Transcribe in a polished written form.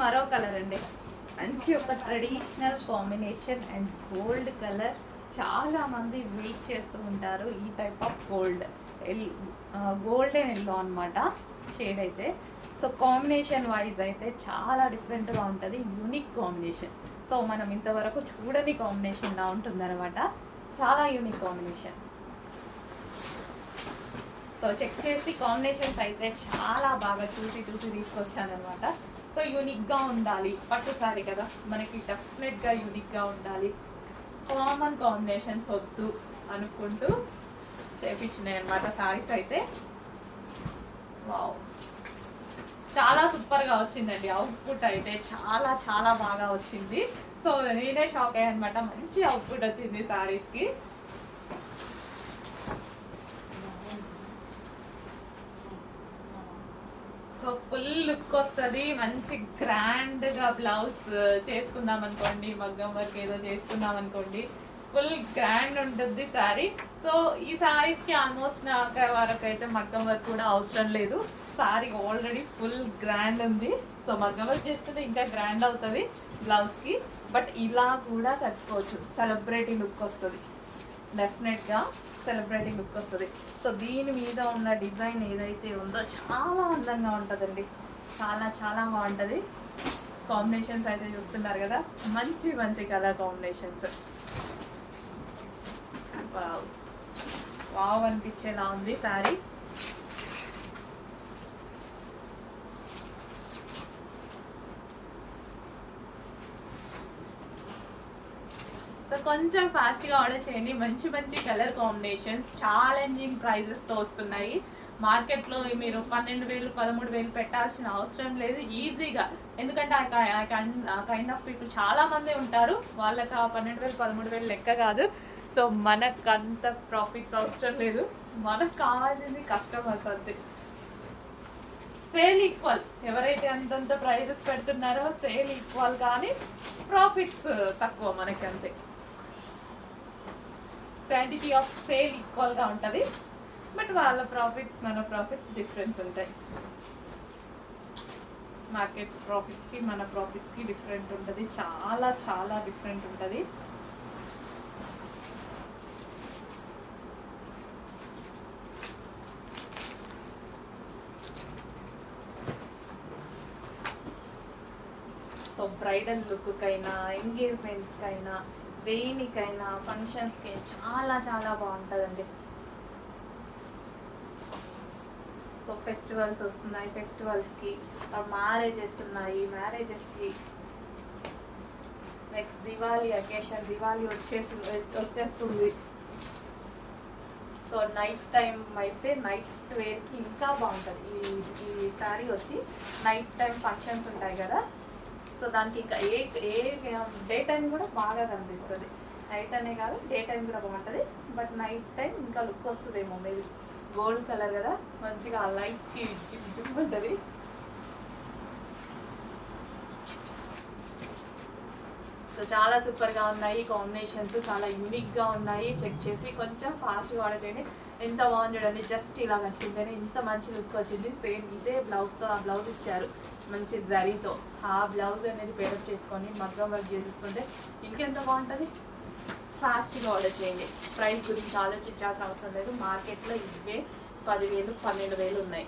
మరో కలర్ అండి, మంచి ఒక traditional combination and gold colour. చాలా మంది వెయిట్ చేస్తూ ఉంటారు ఈ టైప్ ఆఫ్ గోల్డెన్ ఎల్లో అనమాట షేడ్ అయితే. సో కాంబినేషన్ వైజ్ అయితే చాలా డిఫరెంట్గా ఉంటుంది, యూనిక్ కాంబినేషన్. సో మనం ఇంతవరకు చూడని కాంబినేషన్లా ఉంటుంది అనమాట, చాలా యూనిక్ కాంబినేషన్. సో చెక్ చేసి కాంబినేషన్స్ అయితే చాలా బాగా చూసి తీసుకొచ్చాను అనమాట. సో యూనిక్గా ఉండాలి, పట్టు సారీ కదా మనకి, డెఫినెట్గా యూనిక్గా ఉండాలి, కామన్ కాంబినేషన్స్ వద్దు అనుకుంటూ చేపించినాయి అనమాట సారీస్ అయితే. వావ్, చాలా సూపర్గా వచ్చిందండి, అవుట్పుట్ అయితే చాలా చాలా బాగా వచ్చింది. సో నేనే షాక్ అయ్యాను అనమాట, మంచి అవుట్పుట్ వచ్చింది సారీస్కి. సో ఫుల్ లుక్ వస్తుంది, మంచి గ్రాండ్గా బ్లౌజ్ చేసుకున్నాం అనుకోండి, మగ్గం వర్క్ ఏదో చేసుకున్నాం అనుకోండి, ఫుల్ గ్రాండ్ ఉంటుంది శారీ. సో ఈ శారీస్కి ఆల్మోస్ట్ నా వరకు అయితే మగ్గం వర్క్ కూడా అవసరం లేదు, శారీ ఆల్రెడీ ఫుల్ గ్రాండ్ ఉంది. సో మగ్గం వర్క్ చేస్తుంటే ఇంకా గ్రాండ్ అవుతుంది బ్లౌజ్కి. బట్ ఇలా కూడా కట్టుకోవచ్చు, సెలబ్రిటీ లుక్ వస్తుంది, డెఫినెట్గా సెలబ్రిటీ లుక్ వస్తుంది. సో దీని మీద ఉన్న డిజైన్ ఏదైతే ఉందో చాలా అందంగా ఉంటుందండి, చాలా చాలా బాగుంటుంది. కాంబినేషన్స్ అయితే చూస్తున్నారు కదా, మంచి మంచి కలర్ కాంబినేషన్స్. వావ్ అనిపించేలా ఉంది శారీ. సో కొంచెం ఫాస్ట్గా ఆర్డర్ చేయండి, మంచి మంచి కలర్ కాంబినేషన్స్ ఛాలెంజింగ్ ప్రైజెస్తో వస్తున్నాయి. మార్కెట్లో మీరు 12,000 13,000 పెట్టాల్సిన అవసరం లేదు ఈజీగా, ఎందుకంటే ఆ కైండ్ ఆఫ్ పీపుల్ చాలామంది ఉంటారు, వాళ్ళకి ఆ 12,000 13,000 లెక్క కాదు. సో మనకు అంత ప్రాఫిట్స్ అవసరం లేదు, మనకు కావాల్సింది కస్టమర్స్ అంతే. సేల్ ఈక్వల్, ఎవరైతే అంతంత ప్రైజెస్ పెడుతున్నారో సేల్ ఈక్వల్, కానీ ప్రాఫిట్స్ తక్కువ మనకి అంతే. క్వాంటిటీ ఆఫ్ సేల్ ఈక్వల్గా ఉంటుంది, బట్ వాళ్ళ ప్రాఫిట్స్ మన ప్రాఫిట్స్ డిఫరెన్స్ ఉంటాయి. మార్కెట్ ప్రాఫిట్స్కి మన ప్రాఫిట్స్కి డిఫరెంట్ ఉంటుంది, చాలా చాలా డిఫరెంట్ ఉంటుంది. సో బ్రైడల్ లుక్కైనా, ఎంగేజ్మెంట్కైనా, దేనికైనా, ఫంక్షన్స్కి చాలా చాలా బాగుంటుందండి. సో ఫెస్టివల్స్ వస్తున్నాయి, ఫెస్టివల్స్కి, మ్యారేజెస్ ఉన్నాయి, మ్యారేజెస్కి, నెక్స్ట్ దివాళీ అకేషన్, దివాళీ వచ్చేస్తుంది. సో నైట్ టైం అయితే నైట్ వేర్కి ఇంకా బాగుంటుంది ఈ శారీ వచ్చి. నైట్ టైం ఫంక్షన్స్ ఉంటాయి కదా, సో దానికి ఇంకా డే టైం కూడా బాగా కనిపిస్తుంది. నైట్ అనే కాదు, డే టైం కూడా బాగుంటుంది, బట్ నైట్ టైం ఇంకా లుక్ వస్తుందేమో మేబీ. గోల్డ్ కలర్ కదా, మంచిగా ఆ లైట్స్కి ఉంటుంది. సో చాలా సూపర్గా ఉన్నాయి కాంబినేషన్స్, చాలా యూనిక్గా ఉన్నాయి. చెక్ చేసి కొంచెం ఫాస్ట్గా ఆర్డర్ చేయండి. ఎంత బాగుంది చూడండి, జస్ట్ ఇలా కట్టిందని ఎంత మంచి లుక్ వచ్చింది. సేమ్ ఇదే బ్లౌజ్తో, ఆ బ్లౌజ్ ఇచ్చారు మంచి జరీతో, ఆ బ్లౌజ్ అనేది పేరప్ చేసుకొని మగ్గం వర్క్ చేసేసుకుంటే ఇంకెంత బాగుంటుంది. ఫాస్ట్గా ఆర్డర్ చేయండి, ప్రైస్ గురించి ఆలోచించాల్సిన అవసరం లేదు. మార్కెట్లో ఇవే 10,000 12,000 ఉన్నాయి.